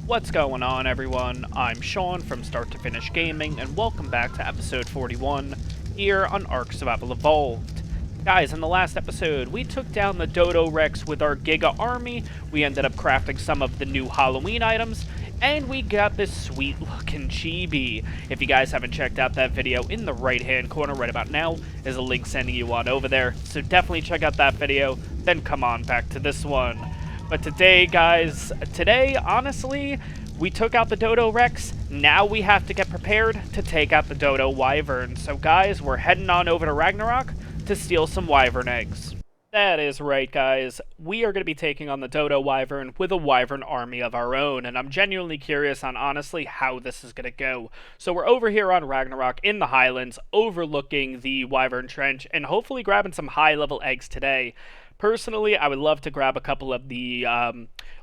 What's going on, everyone? I'm Sean from Start to Finish Gaming, and welcome back to episode 41 here on ARK Survival Evolved. Guys, in the last episode, we took down the Dodo Rex with our Giga Army, we ended up crafting some of the new Halloween items, and we got this sweet-looking chibi. If you guys haven't checked out that video, in the right-hand corner right about now is a link sending you on over there, so definitely check out that video, then come on back to this one. But today, guys, honestly, we took out the Dodo Rex. Now we have to get prepared to take out the Dodo Wyvern. So, guys, we're heading on over to Ragnarok to steal some Wyvern eggs. That is right, guys. We are going to be taking on the Dodo Wyvern with a Wyvern army of our own, and I'm genuinely curious on, honestly, how this is going to go. So we're over here on Ragnarok in the Highlands, overlooking the Wyvern Trench, and hopefully grabbing some high-level eggs today. Personally, I would love to grab a couple of the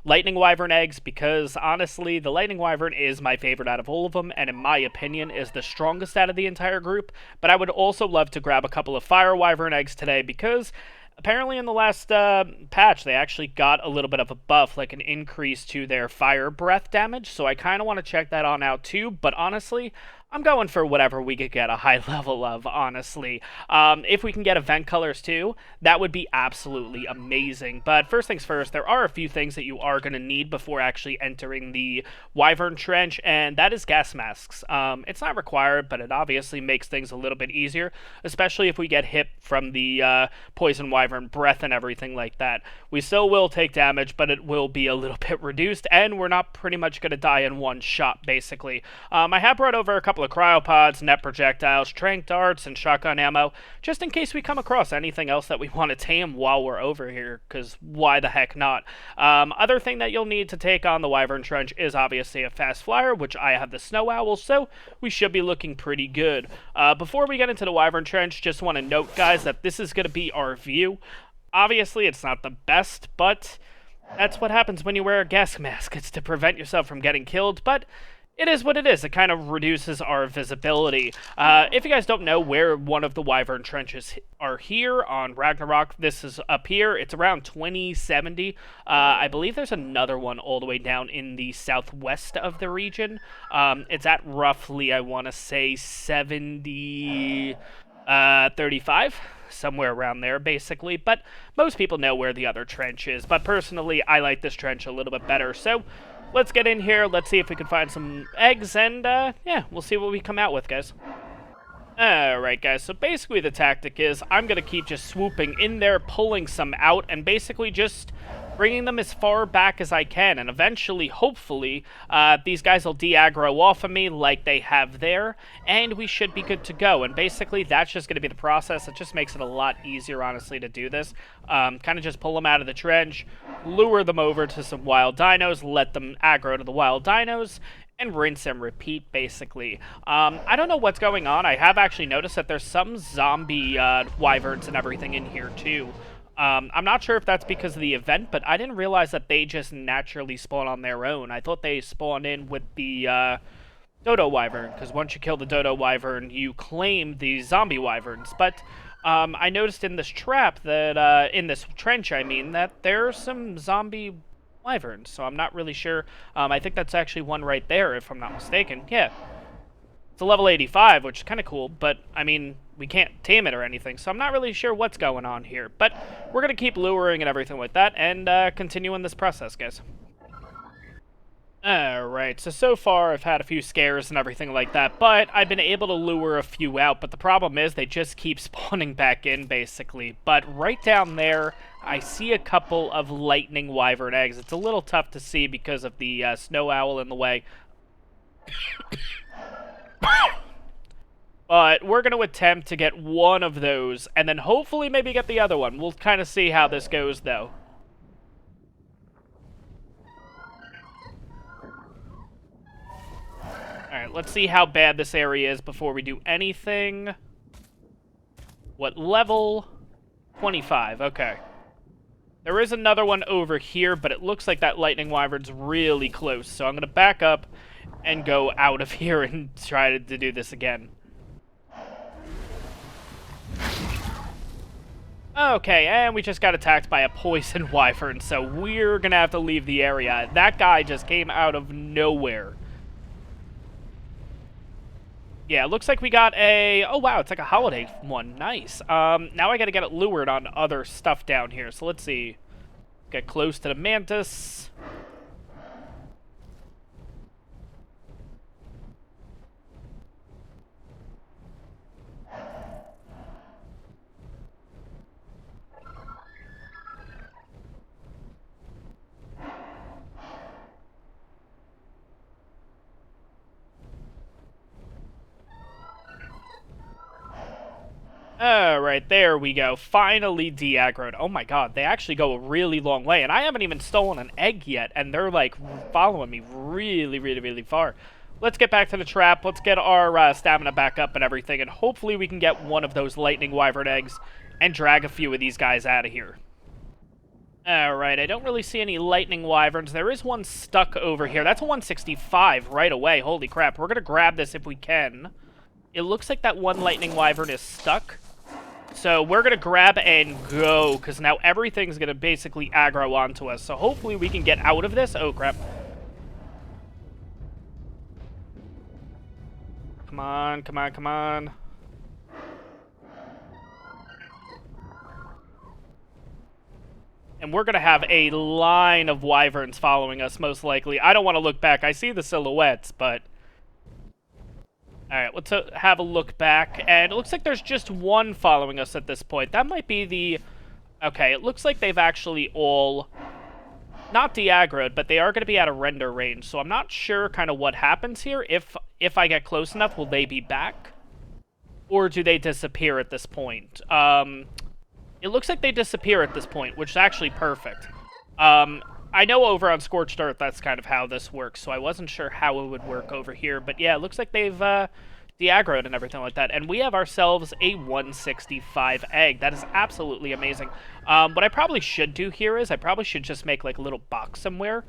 Lightning Wyvern eggs because, honestly, the Lightning Wyvern is my favorite out of all of them and, in my opinion, is the strongest out of the entire group. But I would also love to grab a couple of Fire Wyvern eggs today because apparently in the last patch they actually got a little bit of a buff, like an increase to their fire breath damage. So I kind of want to check that on out too, but honestly, I'm going for whatever we could get a high level of, honestly. If we can get event colors too, that would be absolutely amazing. But first things first, there are a few things that you are going to need before actually entering the Wyvern Trench, and that is gas masks. It's not required, but it obviously makes things a little bit easier, especially if we get hit from the poison wyvern breath and everything like that. We still will take damage, but it will be a little bit reduced, and we're not pretty much going to die in one shot, basically. I have brought over a couple of cryopods, net projectiles, tranq darts, and shotgun ammo, just in case we come across anything else that we want to tame while we're over here, because why the heck not? Other thing that you'll need to take on the Wyvern Trench is obviously a fast flyer, which I have the snow owl, so we should be looking pretty good. Before we get into the Wyvern Trench, just want to note, guys, that this is going to be our view. Obviously, it's not the best, but that's what happens when you wear a gas mask. It's to prevent yourself from getting killed, but it is what it is. It kind of reduces our visibility. If you guys don't know where one of the Wyvern Trenches are here on Ragnarok, this is up here. It's around 2070. I believe there's another one all the way down in the southwest of the region. It's at roughly, I want to say, 35, somewhere around there, basically. But most people know where the other trench is. But personally, I like this trench a little bit better. So let's get in here, let's see if we can find some eggs, and, yeah, we'll see what we come out with, guys. Alright, guys, so basically the tactic is I'm going to keep just swooping in there, pulling some out, and basically just bringing them as far back as I can, and eventually, hopefully, these guys will de-aggro off of me like they have there, and we should be good to go. And basically, that's just going to be the process. It just makes it a lot easier, honestly, to do this. Kind of just pull them out of the trench, lure them over to some wild dinos, let them aggro to the wild dinos, and rinse and repeat, basically. I don't know what's going on. I have actually noticed that there's some zombie wyverns and everything in here, too. I'm not sure if that's because of the event, but I didn't realize that they just naturally spawn on their own. I thought they spawned in with the Dodo Wyvern, because once you kill the Dodo Wyvern, you claim the zombie wyverns. But I noticed in this trap that, in this trench, I mean, that there are some zombie wyverns, so I'm not really sure. I think that's actually one right there, if I'm not mistaken. Yeah. It's a level 85, which is kind of cool, but, I mean, we can't tame it or anything, so I'm not really sure what's going on here. But we're going to keep luring and everything like that, and continue in this process, guys. Alright, so far I've had a few scares and everything like that, but I've been able to lure a few out, but the problem is they just keep spawning back in, basically. But right down there, I see a couple of Lightning Wyvern eggs. It's a little tough to see because of the snow owl in the way. But we're going to attempt to get one of those, and then hopefully maybe get the other one. We'll kind of see how this goes, though. Alright, let's see how bad this area is before we do anything. What level? 25, okay. There is another one over here, but it looks like that Lightning Wyvern's really close, so I'm going to back up and go out of here and try to do this again. Okay, and we just got attacked by a poison wyvern, so we're gonna have to leave the area. That guy just came out of nowhere. Yeah, it looks like we got a... Oh, wow, it's like a holiday one. Nice. Now I gotta get it lured on other stuff down here. So let's see. Get close to the mantis. Alright, there we go. Finally de-aggroed. Oh my god, they actually go a really long way. And I haven't even stolen an egg yet, and they're, like, following me really, really, really far. Let's get back to the trap. Let's get our stamina back up and everything, and hopefully we can get one of those lightning wyvern eggs and drag a few of these guys out of here. Alright, I don't really see any lightning wyverns. There is one stuck over here. That's a 165 right away. Holy crap. We're going to grab this if we can. It looks like that one lightning wyvern is stuck. So we're going to grab and go, because now everything's going to basically aggro onto us. So hopefully we can get out of this. Oh, crap. Come on, come on, come on. And we're going to have a line of wyverns following us, most likely. I don't want to look back. I see the silhouettes, but... Alright, let's have a look back, and it looks like there's just one following us at this point. That might be the... Okay, it looks like they've actually all... Not de-aggroed, but they are going to be out of render range, so I'm not sure kind of what happens here. If I get close enough, will they be back? Or do they disappear at this point? It looks like they disappear at this point, which is actually perfect. I know over on Scorched Earth, that's kind of how this works, so I wasn't sure how it would work over here. But yeah, it looks like they've de-aggroed and everything like that. And we have ourselves a 165 egg. That is absolutely amazing. What I probably should do here is I probably should just make like a little box somewhere.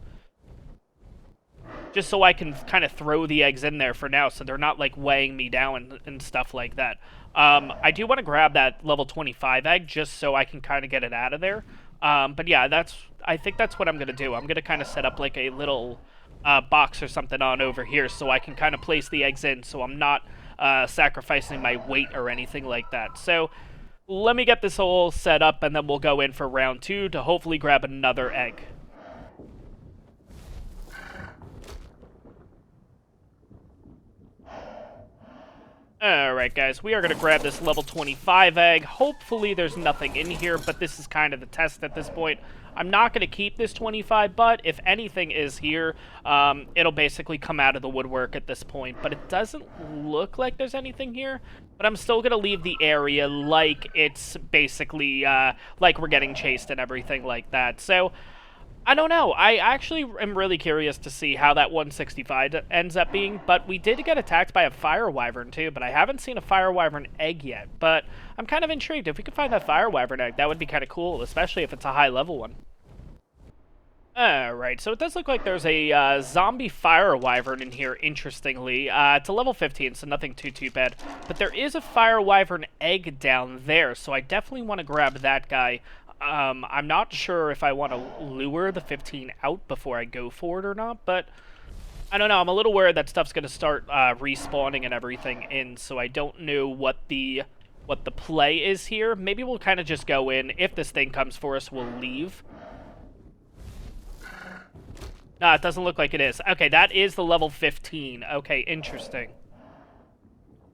Just so I can kind of throw the eggs in there for now, so they're not like weighing me down and stuff like that. I do want to grab that level 25 egg just so I can kind of get it out of there. But yeah, I think that's what I'm going to do. I'm going to kind of set up like a little box or something on over here so I can kind of place the eggs in so I'm not sacrificing my weight or anything like that. So let me get this all set up and then we'll go in for round 2 to hopefully grab another egg. Alright guys, we are going to grab this level 25 egg. Hopefully there's nothing in here, but this is kind of the test at this point. I'm not going to keep this 25, but if anything is here, it'll basically come out of the woodwork at this point. But it doesn't look like there's anything here, but I'm still going to leave the area like it's basically, like we're getting chased and everything like that. So... I don't know. I actually am really curious to see how that 165 ends up being, but we did get attacked by a Fire Wyvern too, but I haven't seen a Fire Wyvern Egg yet, but I'm kind of intrigued. If we could find that Fire Wyvern Egg, that would be kind of cool, especially if it's a high-level one. Alright, so it does look like there's a zombie Fire Wyvern in here, interestingly. It's a level 15, so nothing too bad. But there is a Fire Wyvern Egg down there, so I definitely want to grab that guy. I'm not sure if I want to lure the 15 out before I go for it or not, but I don't know. I'm a little worried that stuff's going to start respawning and everything in, so I don't know what the play is here. Maybe we'll kind of just go in. If this thing comes for us, we'll leave. No, it doesn't look like it is. Okay, that is the level 15. Okay, interesting.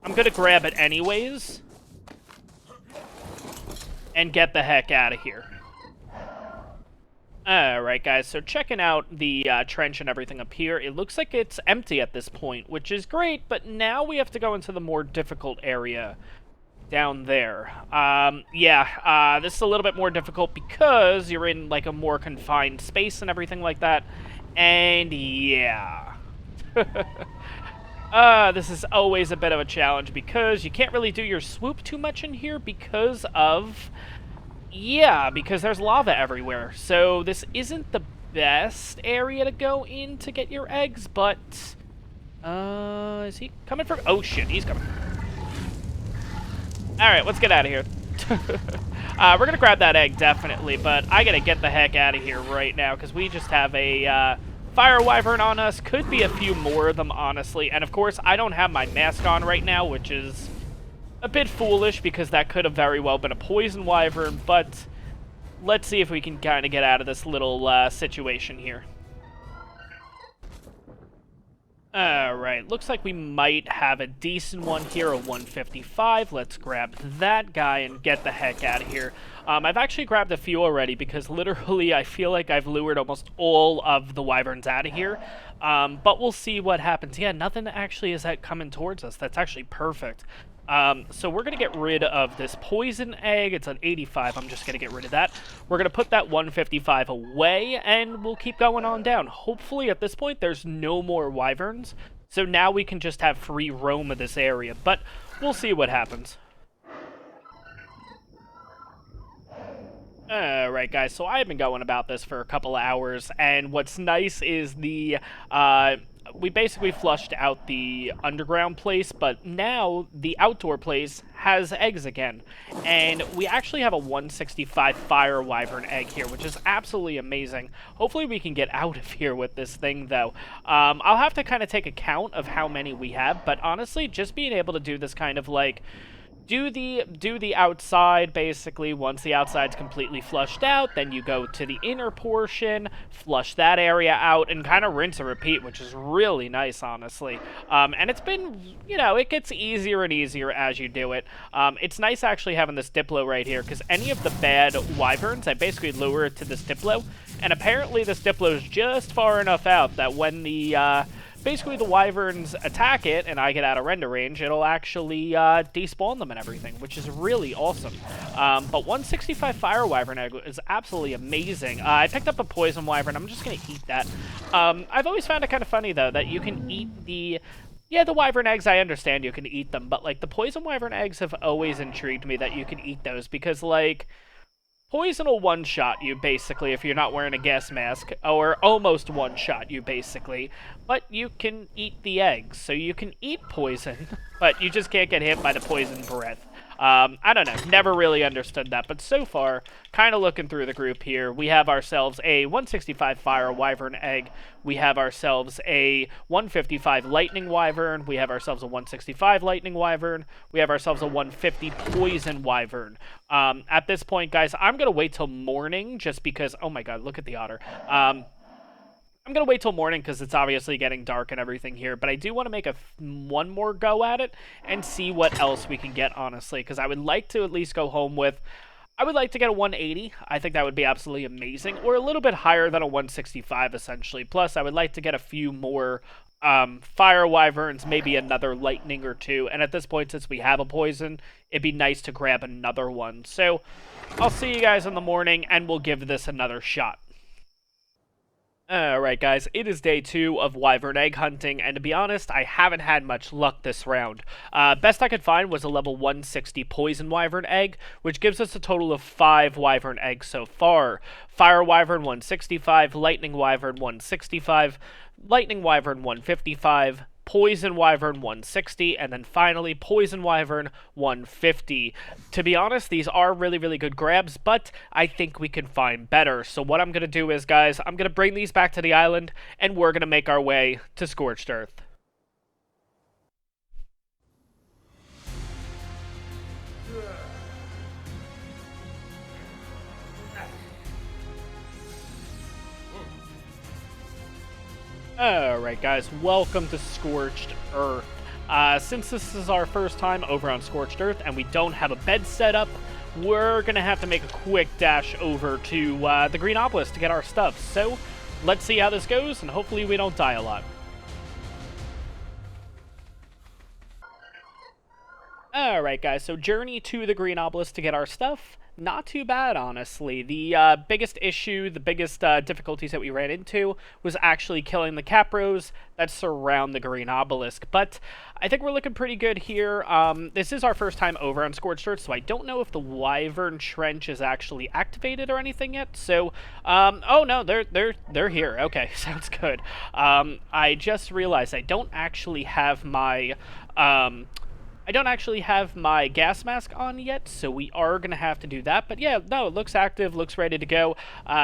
I'm going to grab it anyways. And get the heck out of here. Alright, guys, so checking out the trench and everything up here, it looks like it's empty at this point, which is great, but now we have to go into the more difficult area down there. This is a little bit more difficult because you're in, like, a more confined space and everything like that, and yeah. This is always a bit of a challenge because you can't really do your swoop too much in here because of... Yeah, because there's lava everywhere. So this isn't the best area to go in to get your eggs, but... is he coming from... Oh, shit, he's coming. Alright, let's get out of here. We're gonna grab that egg, definitely, but I gotta get the heck out of here right now, because we just have a, Fire Wyvern on us. Could be a few more of them, honestly. And, of course, I don't have my mask on right now, which is a bit foolish, because that could have very well been a Poison Wyvern, but let's see if we can kind of get out of this little, situation here. Alright, looks like we might have a decent one here, a 155. Let's grab that guy and get the heck out of here. I've actually grabbed a few already because literally I feel like I've lured almost all of the wyverns out of here. But we'll see what happens. Yeah, nothing actually is coming towards us. That's actually perfect. So we're going to get rid of this poison egg. It's an 85. I'm just going to get rid of that. We're going to put that 155 away, and we'll keep going on down. Hopefully, at this point, there's no more wyverns. So now we can just have free roam of this area. But we'll see what happens. Alright, guys, so I've been going about this for a couple of hours, and what's nice is we basically flushed out the underground place, but now the outdoor place has eggs again. And we actually have a 165 Fire Wyvern Egg here, which is absolutely amazing. Hopefully we can get out of here with this thing, though. I'll have to kind of take account of how many we have, but honestly, just being able to do this kind of like do the outside, basically. Once the outside's completely flushed out, then you go to the inner portion, flush that area out, and kind of rinse and repeat, which is really nice, honestly. And it's been, you know, it gets easier and easier as you do it. It's nice actually having this Diplo right here, because any of the bad wyverns, I basically lure it to this Diplo, and apparently this Diplo is just far enough out that when the, basically the wyverns attack it and I get out of render range, it'll actually despawn them and everything, which is really awesome. But 165 Fire Wyvern Egg is absolutely amazing. I picked up a Poison Wyvern. I'm just going to eat that. I've always found it kind of funny, though, that you can eat the... Yeah, the Wyvern Eggs, I understand you can eat them, but, like, the Poison Wyvern Eggs have always intrigued me that you can eat those, because, like... Poison will one-shot you, basically, if you're not wearing a gas mask, or almost one-shot you, basically. But you can eat the eggs, so you can eat poison, but you just can't get hit by the poison breath. I don't know, never really understood that, but so far, kind of looking through the group here, we have ourselves a 165 Fire Wyvern Egg, we have ourselves a 155 Lightning Wyvern, we have ourselves a 165 Lightning Wyvern, we have ourselves a 150 Poison Wyvern. At this point, guys, I'm going to wait till morning, just because, oh my god, look at the otter. I'm going to wait till morning because it's obviously getting dark and everything here, but I do want to make one more go at it and see what else we can get, honestly, because I would like to at least go home with... I would like to get a 180. I think that would be absolutely amazing, or a little bit higher than a 165, essentially. Plus, I would like to get a few more Fire Wyverns, maybe another Lightning or two, and at this point, since we have a Poison, it'd be nice to grab another one. So, I'll see you guys in the morning, and we'll give this another shot. Alright guys, it is day 2 of Wyvern Egg hunting, and to be honest, I haven't had much luck this round. Best I could find was a level 160 Poison Wyvern Egg, which gives us a total of 5 Wyvern Eggs so far. Fire Wyvern 165, Lightning Wyvern 165, Lightning Wyvern 155, Poison Wyvern 160, and then finally Poison Wyvern 150. To be honest, these are really, really good grabs, but I think we can find better. So what I'm going to do is, guys, I'm going to bring these back to the island, and we're going to make our way to Scorched Earth. Alright guys, welcome to Scorched Earth. Since this is our first time over on Scorched Earth and we don't have a bed set up, we're gonna have to make a quick dash over to the Greenopolis to get our stuff. So, let's see how this goes, and hopefully we don't die a lot. Alright guys, so journey to the Greenopolis to get our stuff. Not too bad, honestly. The biggest issue, the biggest difficulties that we ran into was actually killing the capros that surround the green obelisk. But I think we're looking pretty good here. This is our first time over on Scorched Earth, so I don't know if the Wyvern Trench is actually activated or anything yet. So, oh no, they're here. Okay, sounds good. I just realized I don't actually have my I don't actually have my gas mask on yet, so we are going to have to do that. But yeah, no, it looks active, looks ready to go.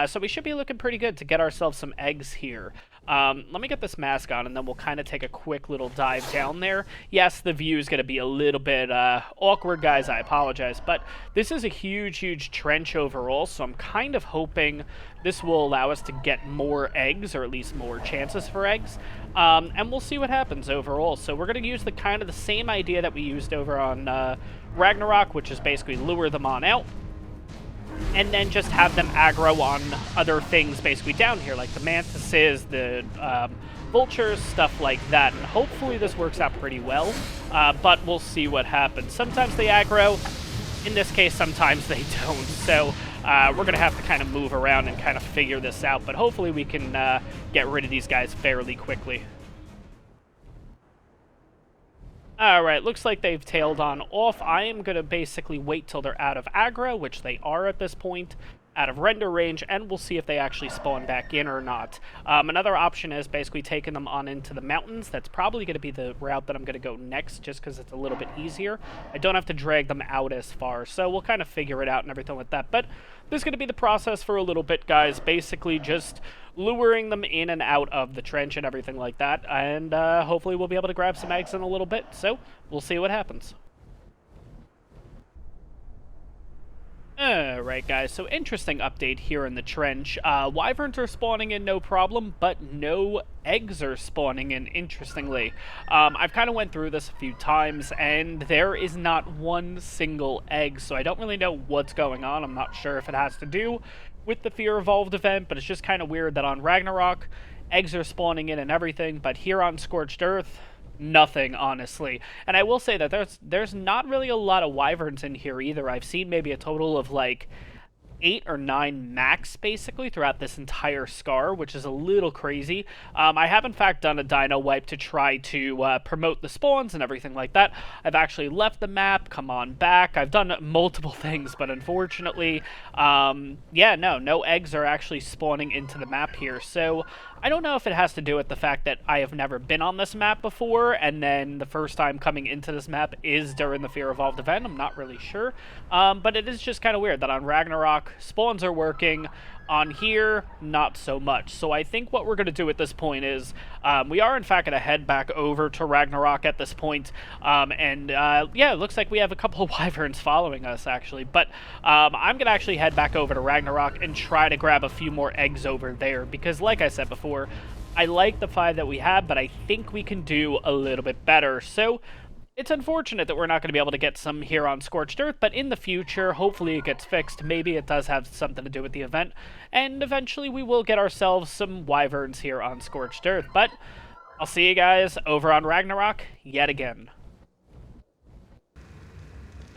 So we should be looking pretty good to get ourselves some eggs here. Let me get this mask on, and then we'll kind of take a quick little dive down there. Yes, the view is going to be a little bit awkward, guys. I apologize. But this is a huge, huge trench overall, so I'm kind of hoping this will allow us to get more eggs, or at least more chances for eggs. And we'll see what happens overall. So we're going to use the kind of the same idea that we used over on Ragnarok, which is basically lure them on out, and then just have them aggro on other things basically down here, like the mantises, the vultures, stuff like that. And hopefully this works out pretty well, but we'll see what happens. Sometimes they aggro. In this case, sometimes they don't. So we're going to have to kind of move around and kind of figure this out, but hopefully we can get rid of these guys fairly quickly. Alright, looks like they've tailed on off. I am going to basically wait till they're out of aggro, which they are at this point, out of render range, and we'll see if they actually spawn back in or not. Another option is basically taking them on into the mountains. That's probably going to be the route that I'm going to go next, just because it's a little bit easier. I don't have to drag them out as far, so we'll kind of figure it out and everything like that. But this is going to be the process for a little bit, guys. Basically just luring them in and out of the trench and everything like that, and hopefully we'll be able to grab some eggs in a little bit, so we'll see what happens. Alright guys, so interesting update here in the trench. Wyverns are spawning in no problem, but no eggs are spawning in, interestingly. I've kind of went through this a few times, and there is not one single egg, so I don't really know what's going on. I'm not sure if it has to do with the Fear Evolved event, but it's just kind of weird that on Ragnarok, eggs are spawning in and everything, but here on Scorched Earth, nothing, honestly. And I will say that there's not really a lot of wyverns in here either. I've seen maybe a total of like 8 or 9 max, basically, throughout this entire scar, which is a little crazy. I have, in fact, done a dino wipe to try to promote the spawns and everything like that. I've actually left the map, come on back. I've done multiple things, but unfortunately, yeah, no eggs are actually spawning into the map here. So I don't know if it has to do with the fact that I have never been on this map before, and then the first time coming into this map is during the Fear Evolved event. I'm not really sure. But it is just kind of weird that on Ragnarok, spawns are working. On here, not so much. So I think what we're going to do at this point is, we are in fact going to head back over to Ragnarok at this point. Yeah, it looks like we have a couple of wyverns following us, actually. But I'm going to actually head back over to Ragnarok and try to grab a few more eggs over there. Because like I said before, I like the 5 that we have, but I think we can do a little bit better. So it's unfortunate that we're not going to be able to get some here on Scorched Earth, but in the future, hopefully it gets fixed. Maybe it does have something to do with the event, and eventually we will get ourselves some wyverns here on Scorched Earth. But I'll see you guys over on Ragnarok yet again.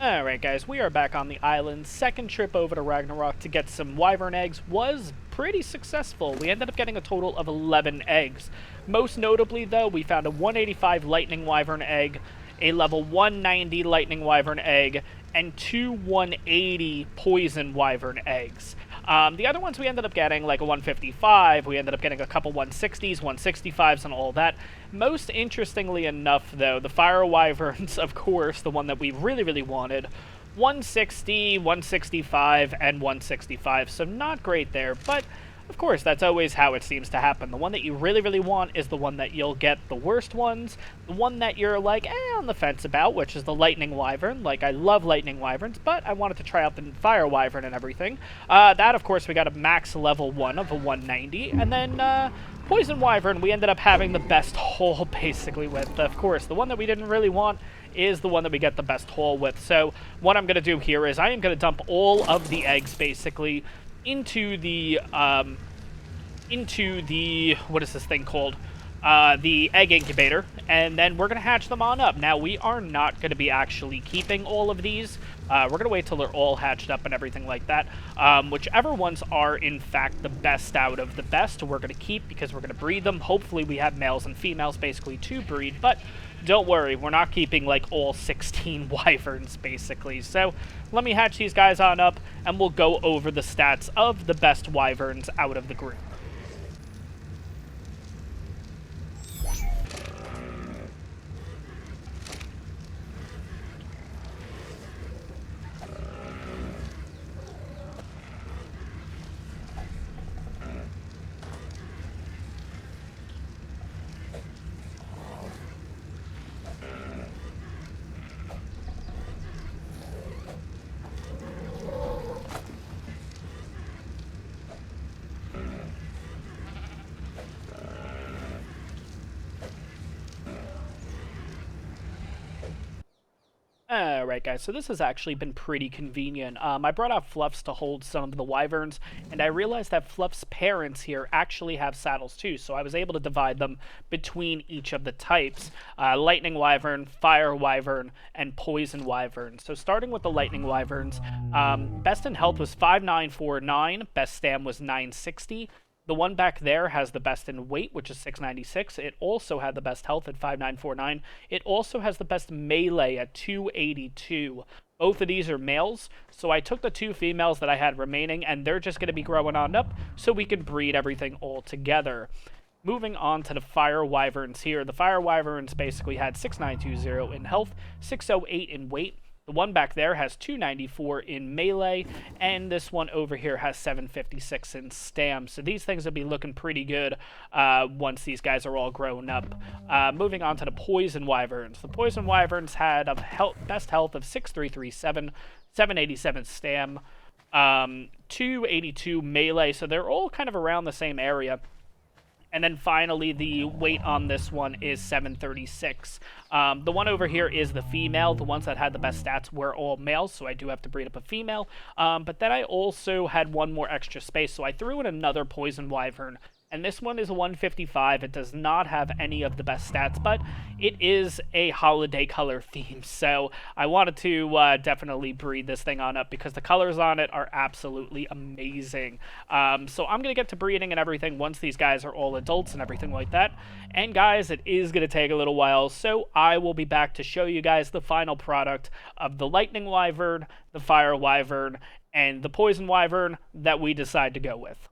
Alright guys, we are back on the island. Second trip over to Ragnarok to get some wyvern eggs was pretty successful. We ended up getting a total of 11 eggs. Most notably, though, we found a 185 lightning wyvern egg, a level 190 lightning wyvern egg, and 2 180 poison wyvern eggs. The other ones we ended up getting, like a 155, we ended up getting a couple 160s, 165s, and all that. Most interestingly enough, though, the Fire Wyverns, of course, the one that we really, really wanted, 160, 165, and 165, so not great there, but of course, that's always how it seems to happen. The one that you really, really want is the one that you'll get the worst ones. The one that you're like, on the fence about, which is the Lightning Wyvern. Like, I love Lightning Wyverns, but I wanted to try out the Fire Wyvern and everything. That, of course, we got a max level 1 of a 190. And then, Poison Wyvern, we ended up having the best haul, basically, with. Of course, the one that we didn't really want is the one that we get the best haul with. So, what I'm going to do here is I am going to dump all of the eggs, basically, into the, what is this thing called? The egg incubator, and then we're going to hatch them on up. Now, we are not going to be actually keeping all of these. We're going to wait till they're all hatched up and everything like that. Whichever ones are, in fact, the best out of the best, we're going to keep because we're going to breed them. Hopefully, we have males and females, basically, to breed, but don't worry, we're not keeping, like, all 16 wyverns, basically. So, let me hatch these guys on up, and we'll go over the stats of the best wyverns out of the group. Alright guys, so this has actually been pretty convenient. I brought out Fluffs to hold some of the Wyverns, and I realized that Fluff's parents here actually have saddles too, so I was able to divide them between each of the types. Lightning Wyvern, Fire Wyvern, and Poison Wyvern. So starting with the Lightning Wyverns, best in health was 5949, best stam was 960. The one back there has the best in weight, which is 696. It also had the best health at 5949. It also has the best melee at 282. Both of these are males, so I took the two females that I had remaining, and they're just going to be growing on up, so we can breed everything all together. Moving on to the Fire Wyverns here. The Fire Wyverns basically had 6920 in health, 608 in weight. The one back there has 294 in melee, and this one over here has 756 in stam. So these things will be looking pretty good once these guys are all grown up. Moving on to the Poison Wyverns. The Poison Wyverns had a best health of 6337, 787 stam, 282 melee, so they're all kind of around the same area. And then finally, the weight on this one is 736. The one over here is the female. The ones that had the best stats were all males, so I do have to breed up a female. But then I also had one more extra space, so I threw in another Poison Wyvern. And this one is a 155. It does not have any of the best stats, but it is a holiday color theme. So I wanted to definitely breed this thing on up because the colors on it are absolutely amazing. So I'm going to get to breeding and everything once these guys are all adults and everything like that. And guys, it is going to take a little while, so I will be back to show you guys the final product of the Lightning Wyvern, the Fire Wyvern, and the Poison Wyvern that we decide to go with.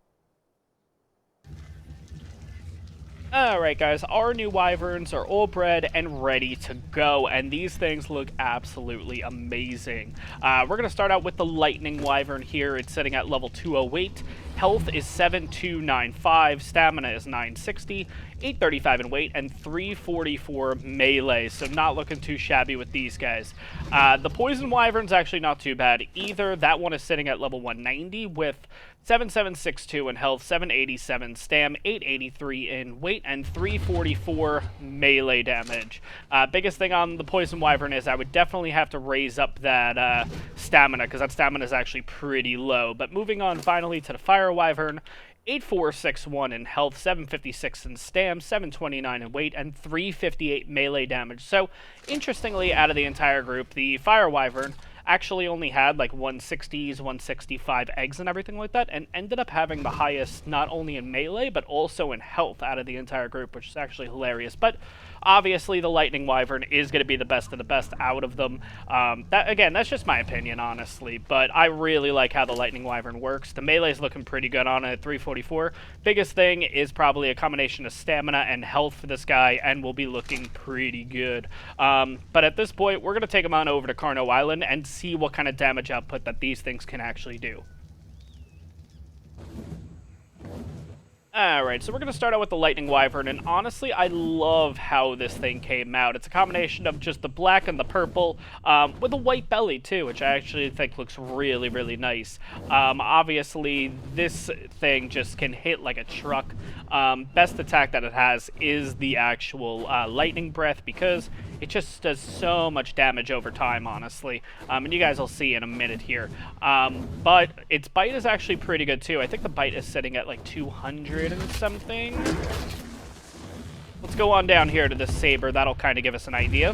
Alright guys, our new Wyverns are all bred and ready to go, and these things look absolutely amazing. We're going to start out with the Lightning Wyvern here. It's sitting at level 208. Health is 7295, stamina is 960, 835 in weight, and 344 melee, so not looking too shabby with these guys. The Poison Wyvern's actually not too bad either. That one is sitting at level 190 with 7762 in health, 787 stam, 883 in weight, and 344 melee damage. Biggest thing on the Poison Wyvern is I would definitely have to raise up that stamina, because that stamina is actually pretty low. But moving on finally to the Fire Wyvern, 8461 in health, 756 in stam, 729 in weight, and 358 melee damage. So, interestingly, out of the entire group, the Fire Wyvern actually only had like 160s, 165 eggs and everything like that, and ended up having the highest not only in melee, but also in health out of the entire group, which is actually hilarious. But obviously, the Lightning Wyvern is going to be the best of the best out of them. Again, that's just my opinion, honestly, but I really like how the Lightning Wyvern works. The melee's looking pretty good on it at 344. Biggest thing is probably a combination of stamina and health for this guy, and will be looking pretty good. But at this point, we're going to take him on over to Carno Island and see what kind of damage output that these things can actually do. Alright, so we're going to start out with the Lightning Wyvern, and honestly, I love how this thing came out. It's a combination of just the black and the purple, with a white belly too, which I actually think looks really, really nice. Obviously, this thing just can hit like a truck. Best attack that it has is the actual Lightning Breath, because it just does so much damage over time, honestly. And you guys will see in a minute here. But its bite is actually pretty good too. I think the bite is sitting at like 200 and something. Let's go on down here to this saber. That'll kind of give us an idea.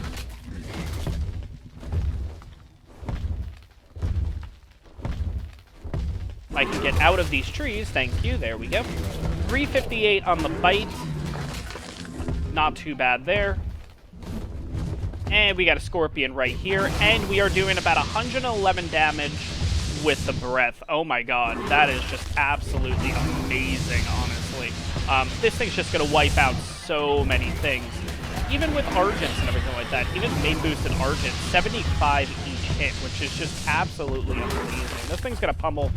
If I can get out of these trees, thank you. There we go. 358 on the bite. Not too bad there. And we got a scorpion right here, and we are doing about 111 damage with the breath. Oh my god, that is just absolutely amazing, honestly. This thing's just going to wipe out so many things. Even with Argents and everything like that, even main boosted Argent, 75 each hit, which is just absolutely amazing. This thing's going to pummel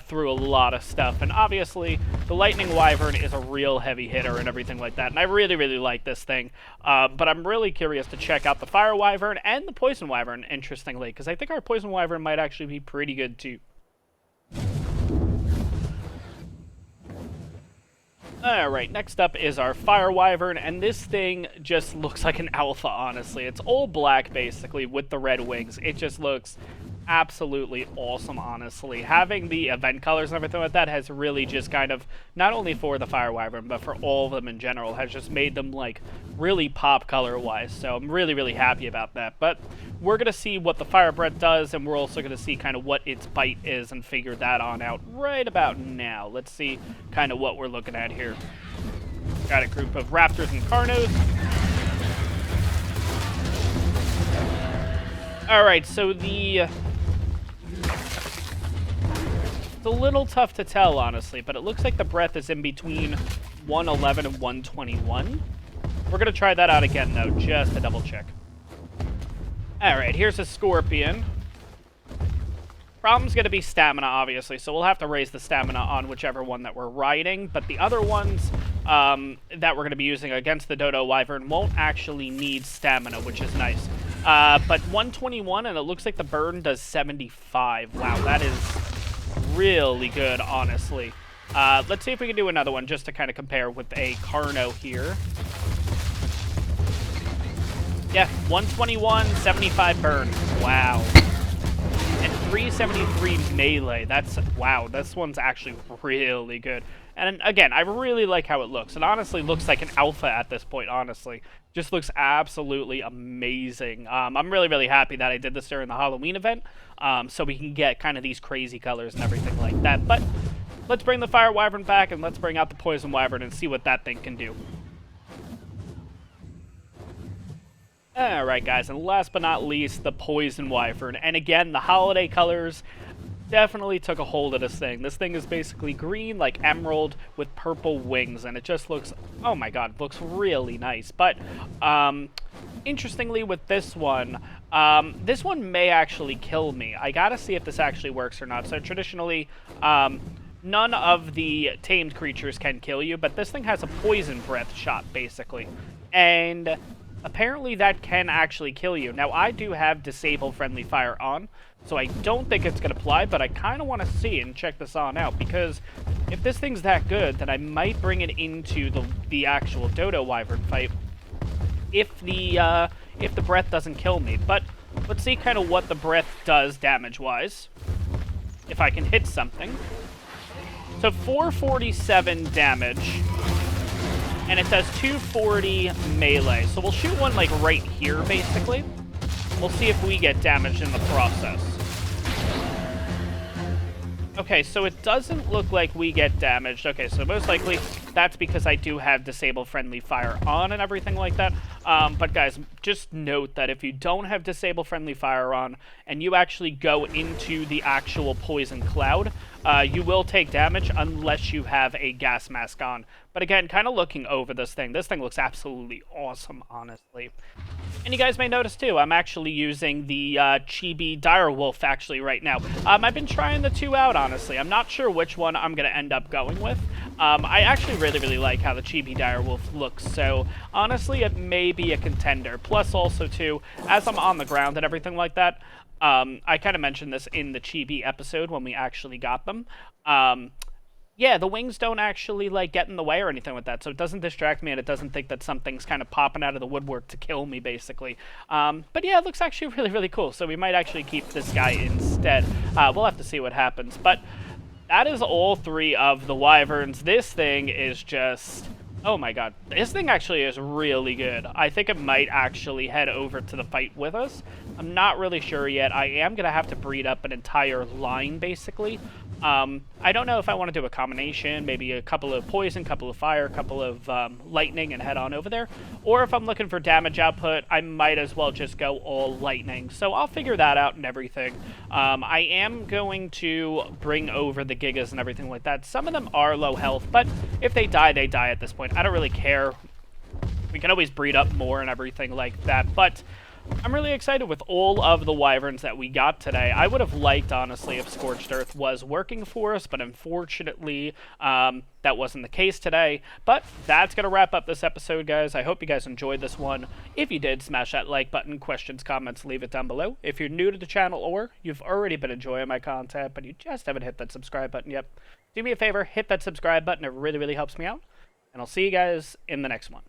through a lot of stuff, and obviously the Lightning Wyvern is a real heavy hitter and everything like that, and I really, really like this thing. But I'm really curious to check out the Fire Wyvern and the Poison Wyvern, interestingly, because I think our Poison Wyvern might actually be pretty good too. Alright, next up is our Fire Wyvern, and this thing just looks like an alpha, honestly. It's all black, basically, with the red wings. It just looks absolutely awesome, honestly. Having the event colors and everything like that has really just kind of, not only for the Fire Wyvern, but for all of them in general, has just made them, like, really pop color-wise. So I'm really, really happy about that. But we're going to see what the Fire Breath does, and we're also going to see kind of what its bite is and figure that on out right about now. Let's see kind of what we're looking at here. Got a group of Raptors and Carnos. Alright, so it's a little tough to tell, honestly, but it looks like the breath is in between 111 and 121. We're going to try that out again, though, just to double check. Alright, here's a Scorpion. Problem's going to be stamina, obviously, so we'll have to raise the stamina on whichever one that we're riding, but the other ones that we're going to be using against the Dodo Wyvern won't actually need stamina, which is nice. But 121, and it looks like the burn does 75. Wow, that is really good, honestly. Let's see if we can do another one just to kind of compare with a Carno here. Yeah, 121, 75 burn. Wow. And 373 melee. That's, wow, this one's actually really good. And again, I really like how it looks. It honestly looks like an alpha at this point, honestly. Just looks absolutely amazing. I'm really, really happy that I did this during the Halloween event, so we can get kind of these crazy colors and everything like that. But let's bring the Fire Wyvern back, and let's bring out the Poison Wyvern and see what that thing can do. Alright, guys, and last but not least, the Poison Wyvern. And again, the holiday colors definitely took a hold of this thing. This thing is basically green, like emerald, with purple wings, and it just looks, oh my god, looks really nice. But, interestingly with this one may actually kill me. I gotta see if this actually works or not. So traditionally, none of the tamed creatures can kill you, but this thing has a poison breath shot, basically. And apparently that can actually kill you. Now, I do have disable friendly fire on, so I don't think it's going to apply, but I kind of want to see and check this on out, because if this thing's that good, then I might bring it into the actual Dodowyvern fight if the breath doesn't kill me. But let's see kind of what the breath does damage-wise, if I can hit something. So 447 damage, and it does 240 melee. So we'll shoot one, like, right here, basically. We'll see if we get damaged in the process. Okay, so it doesn't look like we get damaged. Okay, so most likely that's because I do have disable friendly fire on and everything like that. But guys, just note that if you don't have disable friendly fire on and you actually go into the actual poison cloud, you will take damage unless you have a gas mask on. But again, kind of looking over this thing looks absolutely awesome, honestly. And you guys may notice too, I'm actually using the Chibi Direwolf actually right now. I've been trying the two out, honestly. I'm not sure which one I'm going to end up going with. I actually really, really like how the Chibi Direwolf looks, so honestly, it may be a contender. Plus also too, as I'm on the ground and everything like that, I kind of mentioned this in the Chibi episode when we actually got them. Yeah, the wings don't actually, like, get in the way or anything with that, so it doesn't distract me and it doesn't think that something's kind of popping out of the woodwork to kill me, basically. But yeah, it looks actually really, really cool, so we might actually keep this guy instead. We'll have to see what happens, but that is all three of the Wyverns. This thing is just, oh my god. This thing actually is really good. I think it might actually head over to the fight with us. I'm not really sure yet. I am going to have to breed up an entire line, basically. I don't know if I want to do a combination, maybe a couple of poison, couple of fire, couple of lightning and head on over there. Or if I'm looking for damage output, I might as well just go all lightning. So I'll figure that out and everything. I am going to bring over the Gigas and everything like that. Some of them are low health, but if they die, they die at this point. I don't really care. We can always breed up more and everything like that, but I'm really excited with all of the Wyverns that we got today. I would have liked, honestly, if Scorched Earth was working for us, but unfortunately, that wasn't the case today. But that's going to wrap up this episode, guys. I hope you guys enjoyed this one. If you did, smash that like button. Questions, comments, leave it down below. If you're new to the channel or you've already been enjoying my content, but you just haven't hit that subscribe button yet, do me a favor, hit that subscribe button. It really, really helps me out. and I'll see you guys in the next one.